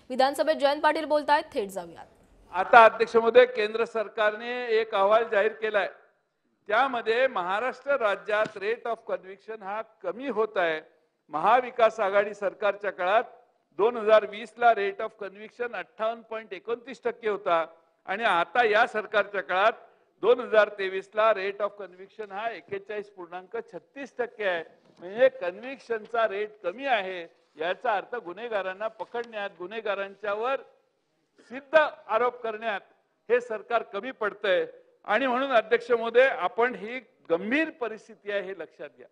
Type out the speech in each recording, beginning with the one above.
विधानसभेत जयंत पाटील बोलतायत, थेट जाऊयात. आता अध्यक्ष महोदय, केंद्र सरकारने एक अहवाल जाहीर केलाय. त्यामध्ये महाराष्ट्र राज्यात रेट ऑफ कन्व्हिक्शन हा कमी होत आहे. महाविकास आघाडी सरकारच्या काळात 2020 ला रेट ऑफ कन्व्हिक्शन 58.29% होता आणि आता या सरकारच्या काळात 2023 ला रेट ऑफ कन्व्हिक्शन हा 41.36% आहे. म्हणजे कन्व्हिक्शनचा रेट कमी आहे. याचा अर्थ गुन्हेगारांना पकडण्यात, गुन्हेगारांच्यावर सिद्ध आरोप करण्यात हे सरकार कमी पडतंय. आणि म्हणून अध्यक्ष महोदय, आपण ही गंभीर परिस्थिती आहे हे लक्षात घ्या.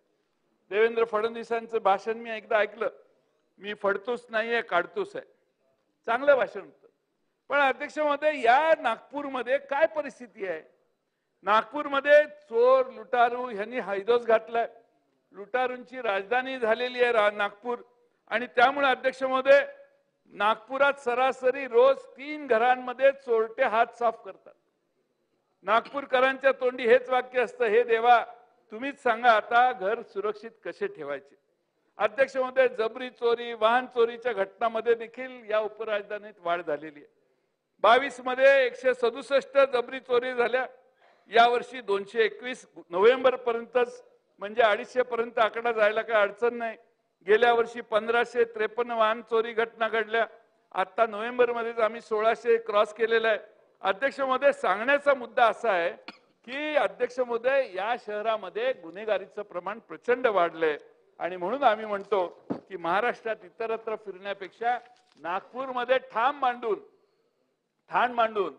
देवेंद्र फडणवीसांचं भाषण मी एकदा ऐकलं. मी फडतूस नाहीये, काढतूस आहे. चांगलं भाषण होतं. पण अध्यक्ष महोदय, या नागपूरमध्ये काय परिस्थिती आहे? नागपूरमध्ये चोर लुटारू यांनी हैदोस घातलाय. लुटारूंची राजधानी झालेली आहे नागपूर. आणि त्यामुळे अध्यक्ष महोदय, नागपुरात सरासरी रोज 3 घरांमध्ये चोरटे हात साफ करतात. नागपूरकरांच्या तोंडी हेच वाक्य असतं, हे देवा तुम्हीच सांगा आता घर सुरक्षित कसे ठेवायचे. अध्यक्ष महोदय, जबरी चोरी, वाहन चोरीच्या घटनांमध्ये देखील या उपराजधानीत वाढ झालेली आहे. 22 मध्ये 167 जबरी चोरी झाल्या. यावर्षी 221 नोव्हेंबर पर्यंतच, म्हणजे 250 पर्यंत आकडा जायला काही अडचण नाही. गेल्या वर्षी 1553 वाहन चोरी घटना घडल्या. आता नोव्हेंबर मध्येच आम्ही 1600 क्रॉस केलेला आहे. अध्यक्ष महोदय, सांगण्याचा मुद्दा असा आहे की अध्यक्ष महोदय, या शहरामध्ये गुन्हेगारीचं प्रमाण प्रचंड वाढलंय. आणि म्हणून आम्ही म्हणतो की महाराष्ट्रात इतरत्र फिरण्यापेक्षा नागपूरमध्ये ठाण मांडून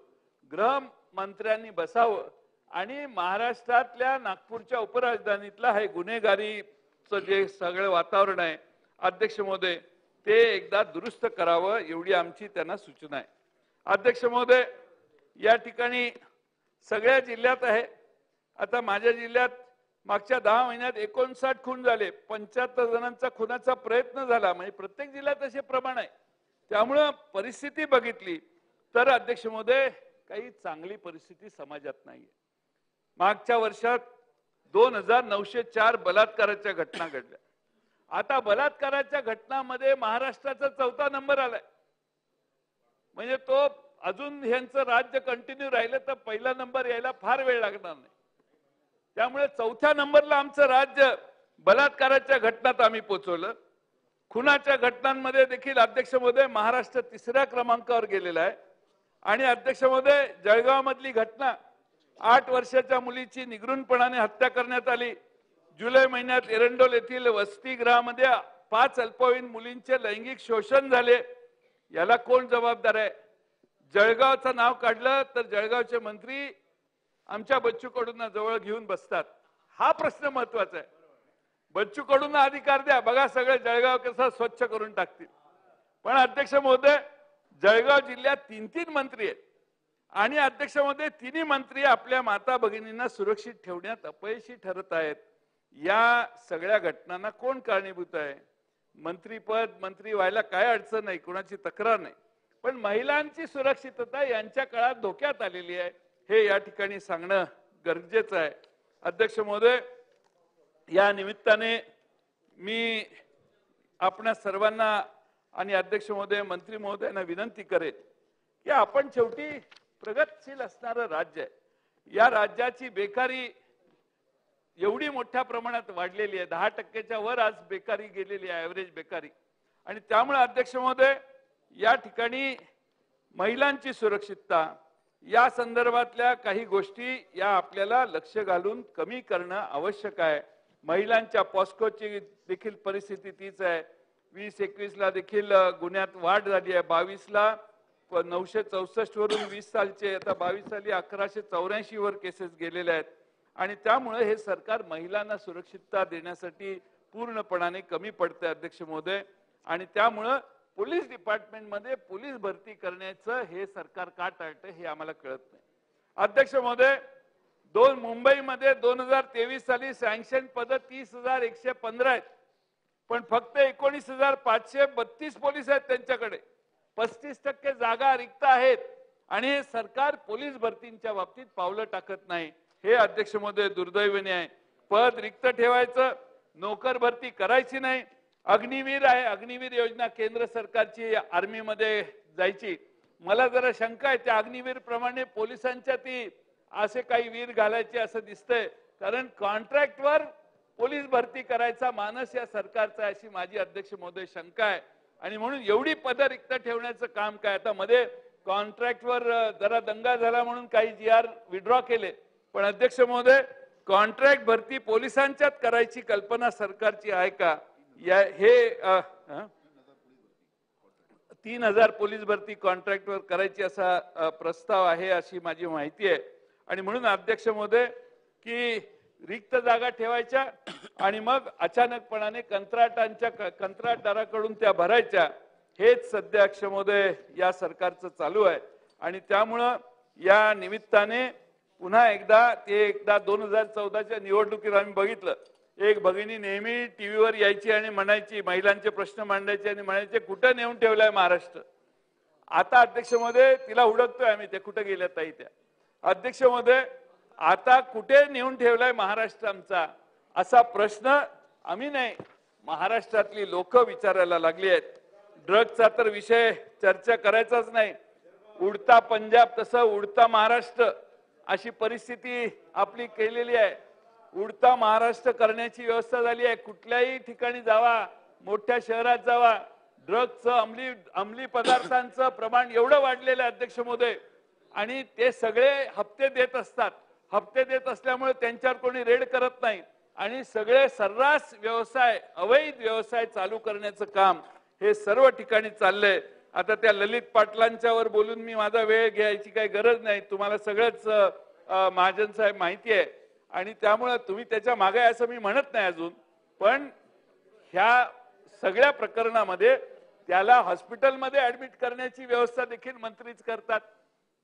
गृहमंत्र्यांनी बसावं आणि महाराष्ट्रातल्या नागपूरच्या उपराजधानीतला हे गुन्हेगारीचं जे सगळं वातावरण आहे अध्यक्ष महोदय, ते एकदा दुरुस्त करावं, एवढी आमची त्यांना सूचना आहे. अध्यक्ष महोदय, या ठिकाणी सगळ्या जिल्ह्यात आहे. आता माझ्या जिल्ह्यात मागच्या 10 महिन्यात 59 खून झाले. 75 जणांचा खुनाचा प्रयत्न झाला. म्हणजे प्रत्येक जिल्ह्यात असे प्रमाण आहे. त्यामुळं परिस्थिती बघितली तर अध्यक्ष महोदय, काही चांगली परिस्थिती समाजात नाहीये. मागच्या वर्षात 2904 बलात्काराच्या घटना घडल्या. आता बलात्काराच्या घटनांमध्ये महाराष्ट्राचा 4था नंबर आलाय. म्हणजे तो अजून ह्यांचं राज्य कंटिन्यू राहिलं तर पहिला नंबर यायला फार वेळ लागणार नाही. त्यामुळे 4थ्या नंबरला आमचं राज्य बलात्काराच्या घटनात आम्ही पोहोचवलं. खुनाच्या घटनांमध्ये देखील अध्यक्ष महोदय महाराष्ट्र 3ऱ्या क्रमांकावर गेलेला आहे. आणि अध्यक्ष महोदय, जळगाव मधली घटना, 8 वर्षाच्या मुलीची निगृणपणाने हत्या करण्यात आली. जुलै महिन्यात एरंडोल येथील वसतिगृहामध्ये 5 अल्पवयीन मुलींचे लैंगिक शोषण झाले. याला कोण जबाबदार आहे? जळगावचं नाव काढलं तर जळगावचे मंत्री आमच्या बच्चू कडूंना जवळ घेऊन बसतात. हा प्रश्न महत्वाचा आहे. बच्चू कडूंना अधिकार द्या, बघा सगळं जळगाव कसं स्वच्छ करून टाकतील. पण अध्यक्ष महोदय, जळगाव जिल्ह्यात 3 मंत्री आहेत आणि अध्यक्ष महोदय, 3 मंत्री आपल्या माता भगिनींना सुरक्षित ठेवण्यात अपयशी ठरत आहेत. या सगळ्या घटनांना कोण कारणीभूत आहे? मंत्री व्हायला काय अडचण नाही, कोणाची तक्रार नाही. पण महिलांची सुरक्षितता यांच्या काळात धोक्यात आलेली आहे, हे या ठिकाणी सांगणं गरजेचं आहे. अध्यक्ष महोदय, या निमित्ताने मी आपणा सर्वांना आणि अध्यक्ष महोदय, मंत्री महोदयांना विनंती करेन की आपण शेवटी प्रगतशील असणारं राज्य आहे. या राज्याची बेकारी एवढी मोठ्या प्रमाणात वाढलेली आहे. 10%च्या वर आज बेकारी गेलेली आहे, ॲव्हरेज बेकारी. आणि त्यामुळे अध्यक्ष महोदय, या ठिकाणी महिलांची सुरक्षितता या संदर्भातल्या काही गोष्टी या आपल्याला लक्ष घालून कमी करणं आवश्यक आहे. महिलांच्या पॉस्कोची देखील परिस्थिती तीच आहे. 20-21 ला देखील गुन्ह्यात वाढ झाली आहे. 22 ला 964 वरून 20 सालचे आता 22 साली 1184 वर केसेस गेलेले आहेत. आणि त्यामुळे हे सरकार महिलांना सुरक्षितता देण्यासाठी पूर्णपणाने कमी पडते अध्यक्ष महोदय. आणि त्यामुळे पोलीस डिपार्टमेंटमध्ये पोलीस भरती करण्याचं हे सरकार का टाळतं हे आम्हाला कळत नाही. अध्यक्ष महोदय, मुंबईमध्ये 2023 साली सँक्शन पद 30,115 आहेत. पण फक्त 19,532 पोलीस आहेत त्यांच्याकडे. 35% जागा रिक्त आहेत आणि हे सरकार पोलीस भरतींच्या बाबतीत पावलं टाकत नाही. हे अध्यक्ष महोदय दुर्दैवाने आहे. पद रिक्त ठेवायचं, नोकर भरती करायची नाही. अग्निवीर आहे, अग्निवीर योजना केंद्र सरकारची आर्मीमध्ये जायची. मला जरा शंका आहे त्या अग्निवीर प्रमाणे पोलिसांच्या ती असे काही वीर घालायचे असं दिसतंय, कारण कॉन्ट्रॅक्टवर पोलीस भरती करायचा मानस या सरकारचा अशी माझी अध्यक्ष महोदय शंका आहे. आणि म्हणून एवढी पद रिक्त ठेवण्याचं काम काय, आता मध्ये कॉन्ट्रॅक्टवर जरा दंगा झाला म्हणून काही GR विड्रॉ केले, पण अध्यक्ष महोदय कॉन्ट्रॅक्ट भरती पोलिसांच्यात करायची कल्पना सरकारची आहे का? या हे 3000 पोलीस भरती कॉन्ट्रॅक्टवर करायची असा प्रस्ताव आहे अशी माझी माहिती आहे. आणि म्हणून अध्यक्ष महोदय की रिक्त जागा ठेवायच्या आणि मग अचानकपणाने कंत्राटदाराकडून त्या भरायच्या, हेच सध्या अध्यक्ष महोदय या सरकारचं चालू आहे. आणि त्यामुळं या निमित्ताने पुन्हा एकदा 2014च्या निवडणुकीत आम्ही बघितलं, एक भगिनी नेहमी टीव्हीवर यायची आणि म्हणायची, महिलांचे प्रश्न मांडायचे आणि म्हणायचे कुठं नेऊन ठेवलाय महाराष्ट्र. आता अध्यक्ष महोदय तिला हुडकतोय आम्ही, ते कुठं गेल्या ताई त्या. अध्यक्ष महोदय आता कुठे नेऊन ठेवलाय महाराष्ट्र आमचा, असा प्रश्न आम्ही नाही, महाराष्ट्रातली लोक विचारायला लागली आहेत. ड्रग्जचा तर विषय चर्चा करायचाच नाही. उडता पंजाब तसं उडता महाराष्ट्र अशी परिस्थिती आपली केलेली आहे. उडता महाराष्ट्र करण्याची व्यवस्था झाली आहे. कुठल्याही ठिकाणी जावा, मोठ्या शहरात जावा, ड्रग्जचं अंमली पदार्थांचं प्रमाण एवढं वाढलेलं आहे अध्यक्ष महोदय. आणि ते सगळे हप्ते देत असतात. हप्ते देत असल्यामुळे त्यांच्यावर कोणी रेड करत नाही आणि सगळे सर्रास व्यवसाय, अवैध व्यवसाय चालू करण्याचं काम हे सर्व ठिकाणी चाललंय. आता त्या ललित पाटलांच्यावर बोलून मी माझा वेळ घ्यायची काही गरज नाही, तुम्हाला सगळंच महाजन साहेब माहिती आहे. आणि त्यामुळे तुम्ही त्याच्या मागे असं मी म्हणत नाही अजून, पण ह्या सगळ्या प्रकरणामध्ये त्याला हॉस्पिटलमध्ये ऍडमिट करण्याची व्यवस्था देखील मंत्रीच करतात.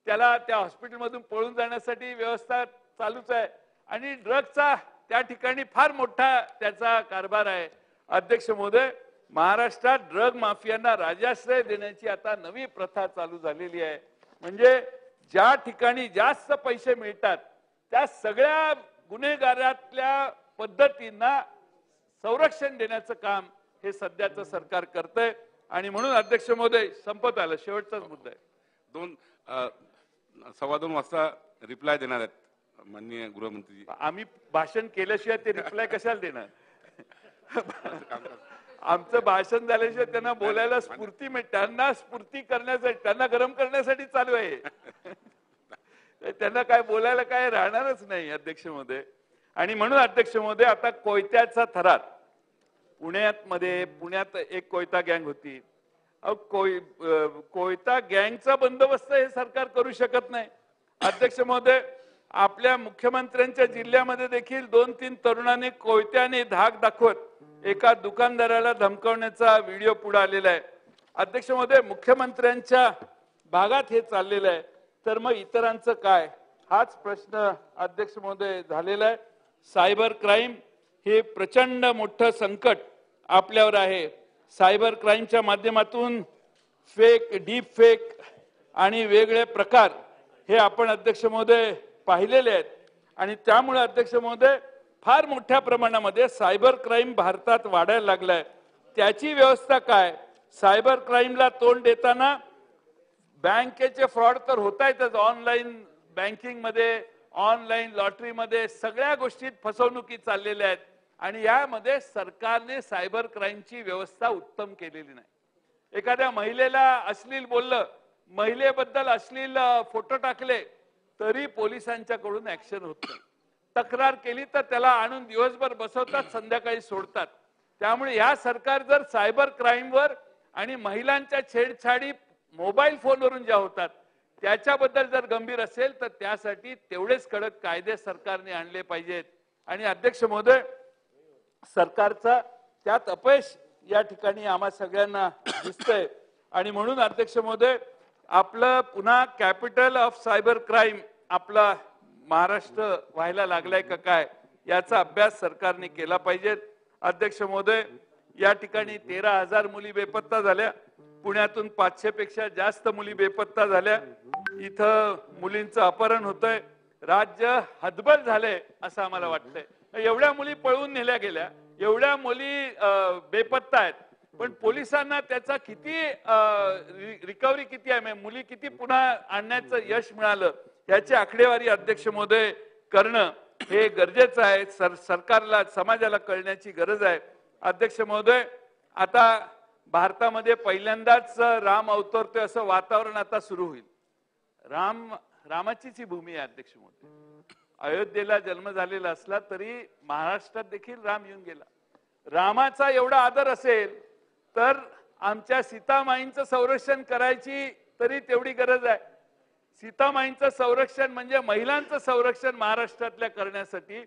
त्याला त्या हॉस्पिटलमधून पळून जाण्यासाठी व्यवस्था चालूच आहे. आणि ड्रग्जचा त्या ठिकाणी फार मोठा त्याचा कारभार आहे. अध्यक्ष महोदय महाराष्ट्रात ड्रग माफियांना राजाश्रय देण्याची आता नवी प्रथा चालू झालेली आहे. म्हणजे ज्या ठिकाणी जास्त पैसे मिळतात त्या सगळ्या गुन्हेगारातल्या पद्धतींना संरक्षण देण्याचं काम हे सध्याचं सरकार करतंय. आणि म्हणून अध्यक्ष महोदय संपत आलं, शेवटचाच मुद्दा आहे. 2:15 वाजता रिप्लाय देणार आहेत माननीय गृहमंत्री. आम्ही भाषण केल्याशिवाय ते रिप्लाय कशाला देणार? आमचं भाषण झाल्याशिवाय त्यांना बोलायला स्फूर्ती मिळते, त्यांना स्फूर्ती करण्यासाठी, त्यांना गरम करण्यासाठी चालू आहे. त्यांना काय बोलायला काय राहणारच नाही अध्यक्ष महोदय. आणि म्हणून अध्यक्ष महोदय आता कोयत्याचा थरार पुण्यात एक कोयता गँग होती. कोयता गँगचा बंदोबस्त हे सरकार करू शकत नाही. अध्यक्ष महोदय आपल्या मुख्यमंत्र्यांच्या जिल्ह्यामध्ये देखील 2-3 तरुणांनी कोयत्याने धाक दाखवत एका दुकानदाराला धमकावण्याचा व्हिडिओ पुढे आलेला आहे. अध्यक्ष महोदय मुख्यमंत्र्यांच्या भागात हे चाललेलं आहे, तर मग इतरांचं काय, हाच प्रश्न अध्यक्ष महोदय झालेला आहे. सायबर क्राईम हे प्रचंड मोठं संकट आपल्यावर आहे. सायबर क्राईमच्या माध्यमातून डीप फेक आणि वेगळे प्रकार हे आपण अध्यक्ष महोदय पाहिलेले आहेत. आणि त्यामुळे अध्यक्ष महोदय फार मोठ्या प्रमाणामध्ये सायबर क्राईम भारतात वाढायला लागलाय. त्याची व्यवस्था काय, सायबर क्राईमला तोंड देताना बँकेचे फ्रॉड तर होत आहेतच, ऑनलाईन बँकिंग मध्ये, ऑनलाईन लॉटरी मध्ये सगळ्या गोष्टीत फसवणुकी चाललेल्या आहेत. आणि यामध्ये सरकारने सायबर क्राईमची व्यवस्था उत्तम केलेली नाही. एखाद्या महिलेला अश्लील बोललं, महिलेबद्दल अश्लील फोटो टाकले तरी पोलिसांच्याकडून ऍक्शन होत नाही. तक्रार केली तर त्याला आणून दिवसभर बसवतात, संध्याकाळी सोडतात. त्यामुळे या सरकार जर सायबर क्राईमवर आणि महिलांच्या छेडछाडी मोबाईल फोनवरून ज्या होतात त्याच्याबद्दल जर गंभीर असेल तर त्यासाठी तेवढेच कडक कायदे सरकारने आणले पाहिजेत. आणि अध्यक्ष महोदय सरकारचा त्यात अपयश या ठिकाणी आम्हा सगळ्यांना दिसतंय. आणि म्हणून अध्यक्ष महोदय आपलं पुन्हा कॅपिटल ऑफ सायबर क्राईम आपला महाराष्ट्र व्हायला लागलाय का काय, याचा अभ्यास सरकारने केला पाहिजे. अध्यक्ष महोदय या ठिकाणी 13,000 मुली बेपत्ता झाल्या, पुण्यातून 500 पेक्षा जास्त मुली बेपत्ता झाल्या. इथं मुलींचं अपहरण होतंय. राज्य हतबल झालंय असं आम्हाला वाटतंय. एवढ्या मुली पळवून नेल्या गेल्या, एवढ्या मुली बेपत्ता आहेत, पण पोलिसांना त्याचा किती रिकव्हरी किती आहे, म्हणजे मुली किती पुन्हा आणण्याचं यश मिळालं याची आकडेवारी अध्यक्ष महोदय करणं हे गरजेचं आहे. सरकारला समाजाला कळण्याची गरज आहे. अध्यक्ष महोदय, आता भारतामध्ये पहिल्यांदाच राम अवतरतोय असं वातावरण आता सुरू होईल. रामाचीच ही भूमी आहे अध्यक्ष महोदय. अयोध्येला जन्म झालेला असला तरी महाराष्ट्रात देखील राम येऊन गेला. रामाचा एवढा आदर असेल तर आमच्या सीतामाईंचं संरक्षण करायची तरी तेवढी गरज आहे. सीतामाईंचं संरक्षण म्हणजे महिलांचं संरक्षण महाराष्ट्रातल्या करण्यासाठी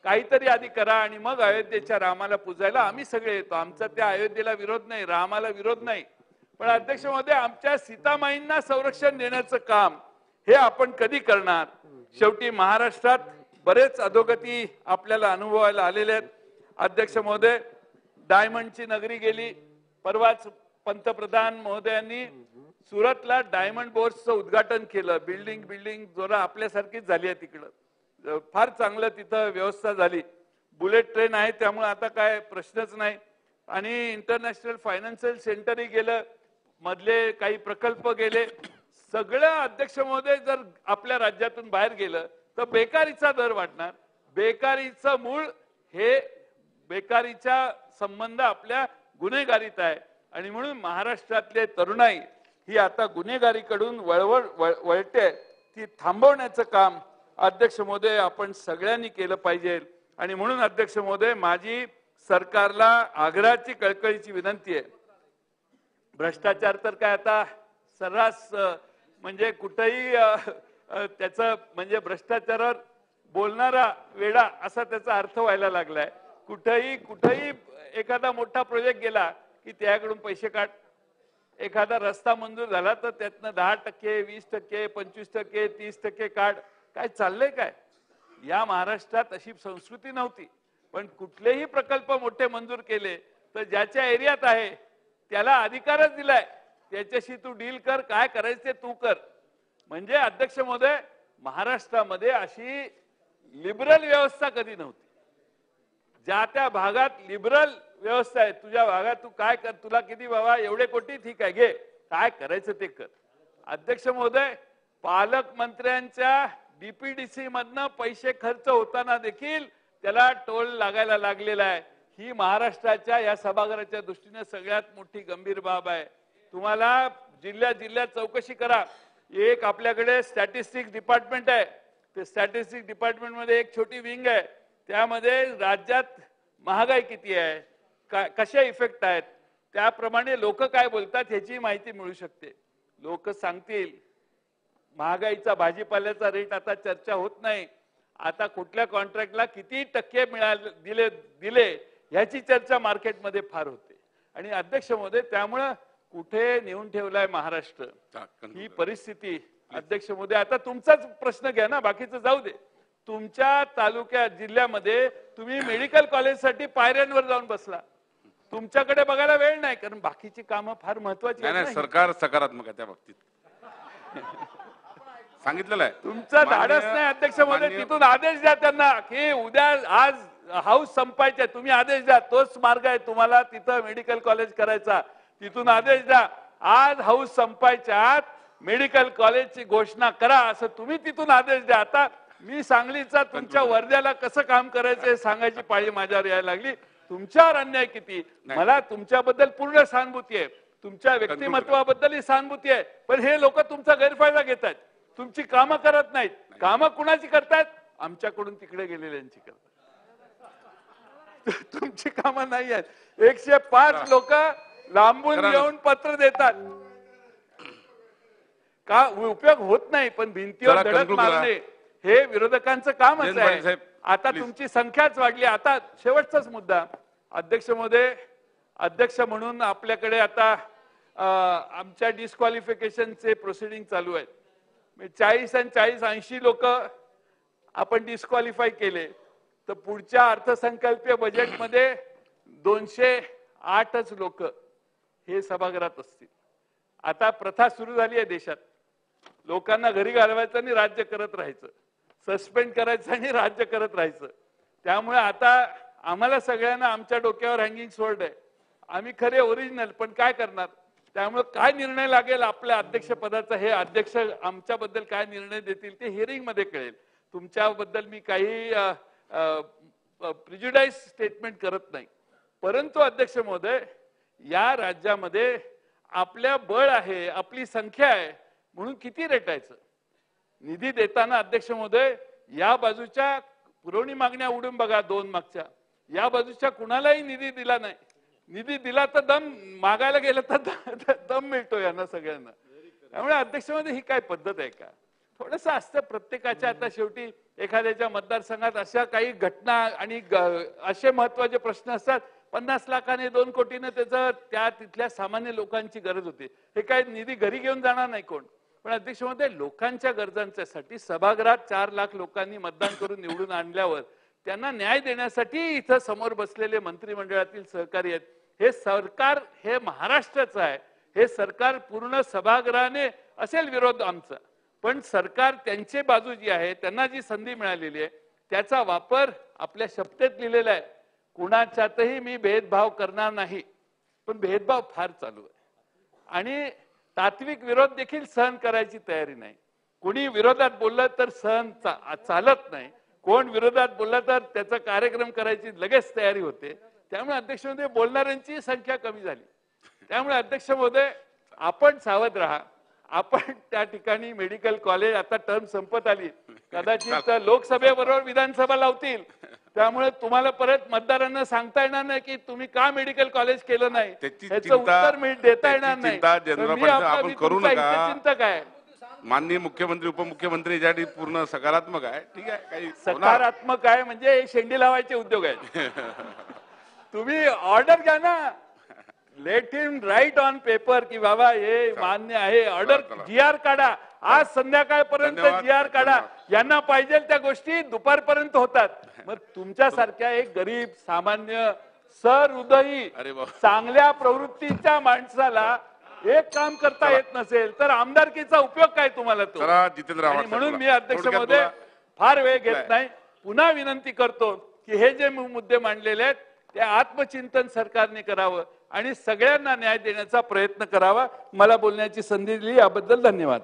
काहीतरी आधी करा आणि मग अयोध्येच्या रामाला पूजायला आम्ही सगळे येतो. आमचा त्या अयोध्येला विरोध नाही, रामाला विरोध नाही. पण अध्यक्ष महोदय, आमच्या सीतामाईंना संरक्षण देण्याचं काम हे आपण कधी करणार? शेवटी महाराष्ट्रात बरेच अधोगती आपल्याला अनुभवायला आलेले आहेत. अध्यक्ष महोदय, डायमंडची नगरी गेली. परवाच पंतप्रधान महोदयांनी सुरतला डायमंड बोर्सचं उद्घाटन केलं. बिल्डिंग जोरा आपल्यासारखीच झाली आहे तिकडं. फार चांगलं तिथं व्यवस्था झाली. बुलेट ट्रेन आहे त्यामुळे आता काय प्रश्नच नाही. आणि इंटरनॅशनल फायनान्शियल सेंटरही गेलं, मधले काही प्रकल्प गेले. सगळं अध्यक्ष महोदय जर आपल्या राज्यातून बाहेर गेलं तर बेकारीचा दर वाढणार. बेकारीचं मूळ हे बेकारीचा संबंध आपल्या गुन्हेगारीत आहे. आणि म्हणून महाराष्ट्रातले तरुणाई ही आता गुन्हेगारीकडून वळते. ती थांबवण्याचं काम अध्यक्ष महोदय आपण सगळ्यांनी केलं पाहिजे. आणि म्हणून अध्यक्ष महोदय, माझी सरकारला आग्रहाची कळकळीची विनंती आहे. भ्रष्टाचार तर काय आता सर्रास म्हणजे कुठेही त्याचं म्हणजे भ्रष्टाचारावर बोलणारा वेडा असा त्याचा अर्थ व्हायला लागलाय. कुठेही एखादा मोठा प्रोजेक्ट गेला की त्याकडून पैसे काढ. एखादा रस्ता मंजूर झाला तर त्यातनं 10%, 20%, 25%, 30% काढ. काय चाललंय काय? या महाराष्ट्रात अशी संस्कृती नव्हती. पण कुठलेही प्रकल्प मोठे मंजूर केले तर ज्याच्या एरियात आहे त्याला अधिकारच दिलाय. त्याच्याशी तू डील कर, काय करायचं ते तू कर. म्हणजे अध्यक्ष महोदय, महाराष्ट्रामध्ये अशी लिबरल व्यवस्था कधी नव्हती. ज्या त्या भागात लिबरल व्यवस्था आहे. तुझ्या भागात तू काय कर, तुला किती बाबा एवढे कोटी, ठीक आहे घे, काय करायचं ते कर. अध्यक्ष महोदय, पालकमंत्र्यांच्या डीपीडीसी मधनं पैसे खर्च होताना देखील त्याला टोल लागायला लागलेला आहे. ही महाराष्ट्राच्या या सभागृहाच्या दृष्टीने सगळ्यात मोठी गंभीर बाब आहे. तुम्हाला जिल्ह्यात चौकशी करा. एक आपल्याकडे स्टॅटिस्टिक्स डिपार्टमेंट आहे. ते स्टॅटिस्टिक्स डिपार्टमेंट मध्ये एक छोटी विंग आहे. त्यामध्ये राज्यात महागाई किती आहे, कशा इफेक्ट आहेत, त्याप्रमाणे लोक काय बोलतात ह्याची माहिती मिळू शकते. लोक सांगतील महागाईचा भाजीपाल्याचा रेट आता चर्चा होत नाही. आता कुठल्या कॉन्ट्रॅक्टला किती टक्के दिले ह्याची चर्चा मार्केटमध्ये फार होते. आणि अध्यक्ष महोदय, त्यामुळं कुठे नेऊन ठेवलाय महाराष्ट्र ही परिस्थिती. अध्यक्ष महोदय, आता तुमचाच प्रश्न घ्या ना, बाकीचं जाऊ दे. तुमच्या तालुक्यात जिल्ह्यामध्ये तुम्ही मेडिकल कॉलेजसाठी पायऱ्यांवर जाऊन बसला. तुमच्याकडे बघायला वेळ नाही, कारण बाकीची कामं फार महत्वाची आहेत. सरकार सकारात्मक आहे त्या बाबतीत. सांगितलेलं आहे. तुमचं धाडस नाही अध्यक्ष महोदय. तिथून आदेश द्या त्यांना की उद्या आज हाऊस संपायचे, तुम्ही आदेश द्या. तोच मार्ग आहे तुम्हाला तिथं मेडिकल कॉलेज करायचा. तिथून आदेश द्या, आज हाऊस संपायच्या आत मेडिकल कॉलेजची घोषणा करा, असं तुम्ही तिथून आदेश द्या. आता मी सांगलीचा तुमच्या वर्ध्याला कसं काम करायचं हे सांगायची पाळी माझ्यावर यायला लागली. तुमच्यावर अन्याय किती. मला तुमच्याबद्दल पूर्ण सहानुभूती आहे, तुमच्या व्यक्तिमत्वाबद्दलही सहानुभूती आहे. पण हे लोक तुमचा गैरफायदा घेत आहेत. तुमची कामं करत नाहीत. कामं कुणाची करतायत? आमच्याकडून तिकडे गेलेल्यांची करतात. तुमची कामं नाही आहेत. 105 लोक लांबून येऊन पत्र देतात. का उपयोग होत नाही, पण भिंतीवर धडक मारणे हे विरोधकांचं कामच आहे. आता तुमची संख्याच वाढली. आता शेवटचाच मुद्दा अध्यक्ष महोदय, अध्यक्ष म्हणून आपल्याकडे आता आमच्या डिस्क्वालिफिकेशनचे प्रोसिडिंग चालू आहेत. 40 आणि 40 80 लोक आपण डिस्क्वालिफाय केले तर पुढच्या अर्थसंकल्पीय बजेटमध्ये 208च लोक हे सभागृहात असतील. आता प्रथा सुरू झाली आहे देशात. लोकांना घरी घालवायचं आणि राज्य करत राहायचं, सस्पेंड करायचं आणि राज्य करत राहायचं. त्यामुळे आता आम्हाला सगळ्यांना आमच्या डोक्यावर हँगिंग स्वॉर्ड आहे. आम्ही खरे ओरिजिनल, पण काय करणार. त्यामुळे काय निर्णय लागेल आपल्या अध्यक्षपदाचा, हे अध्यक्ष आमच्याबद्दल काय निर्णय देतील ते हिअरिंग मध्ये कळेल. तुमच्याबद्दल मी काही प्रिज्युडाइज स्टेटमेंट करत नाही. परंतु अध्यक्ष महोदय, या राज्यामध्ये आपल्या बळ आहे, आपली संख्या आहे, म्हणून किती रेटायचं. निधी देताना अध्यक्ष महोदय, या बाजूच्या पुरवणी मागण्या उडून बघा, 2 मागच्या, या बाजूच्या कुणालाही निधी दिला नाही. निधी दिला तर दम मागायला गेलं तर दम मिळतो यांना सगळ्यांना. त्यामुळे अध्यक्ष महोदय, ही काय पद्धत आहे का. थोडंसं असतं प्रत्येकाच्या. आता शेवटी एखाद्याच्या मतदारसंघात अशा काही घटना आणि असे महत्वाचे प्रश्न असतात, 50 लाखाने 2 कोटीने त्याचं त्या तिथल्या सामान्य लोकांची गरज होती. हे काय निधी घरी घेऊन जाणार नाही कोण. पण अध्यक्ष महोदय, लोकांच्या गरजांसाठी सभागृहात 4 लाख लोकांनी मतदान करून निवडून आणल्यावर त्यांना न्याय देण्यासाठी इथं समोर बसलेले मंत्रिमंडळातील सहकारी आहेत. हे सरकार हे महाराष्ट्राचं आहे. हे सरकार पूर्ण सभागृहाने असेल विरोध आमचा, पण सरकार त्यांची बाजू जी आहे, त्यांना जी संधी मिळालेली आहे त्याचा वापर आपल्या शपथेत लिहिलेला आहे. कुणाच्यातही मी भेदभाव करणार नाही, पण भेदभाव फार चालू आहे आणि तात्विक विरोध देखील सहन करायची तयारी नाही. कोणी विरोधात बोललं तर सहन चालत नाही, कोण विरोधात बोलला तर त्याचा कार्यक्रम करायची लगेच तयारी होते. त्यामुळे अध्यक्ष महोदय, बोलणाऱ्यांची संख्या कमी झाली. त्यामुळे अध्यक्ष महोदय, आपण सावध राहा. आपण त्या ठिकाणी मेडिकल कॉलेज, आता टर्म संपत आली, कदाचित लोकसभेबरोबर विधानसभा लावतील. त्यामुळे तुम्हाला परत मतदारांना सांगता येणार नाही की तुम्ही का मेडिकल कॉलेज केलं नाही, त्याचं उत्तर देता येणार नाही. चिंतक आहे. माननीय मुख्यमंत्री उपमुख्यमंत्री यासाठी पूर्ण सकारात्मक आहे. ठीक आहे, काही सकारात्मक आहे म्हणजे शेंडी लावायचे उद्योग आहेत. तुम्ही ऑर्डर घ्या ना, let him write on paper की बाबा हे मान्य आहे. ऑर्डर GR काढा, आज संध्याकाळपर्यंत GR काढा. यांना पाहिजे त्या गोष्टी दुपारपर्यंत होतात. मग तुमच्यासारख्या एक गरीब सामान्य सहृदयी चांगल्या प्रवृत्तीच्या माणसाला एक काम करता येत नसेल तर आमदारकीचा उपयोग काय तुम्हाला तो. म्हणून मी अध्यक्ष महोदय फार वेळ घेत नाही, पुन्हा विनंती करतो की हे जे मुद्दे मांडलेले आहेत ते आत्मचिंतन सरकारने करावं आणि सगळ्यांना न्याय देण्याचा प्रयत्न करावा. मला बोलण्याची संधी दिली याबद्दल धन्यवाद.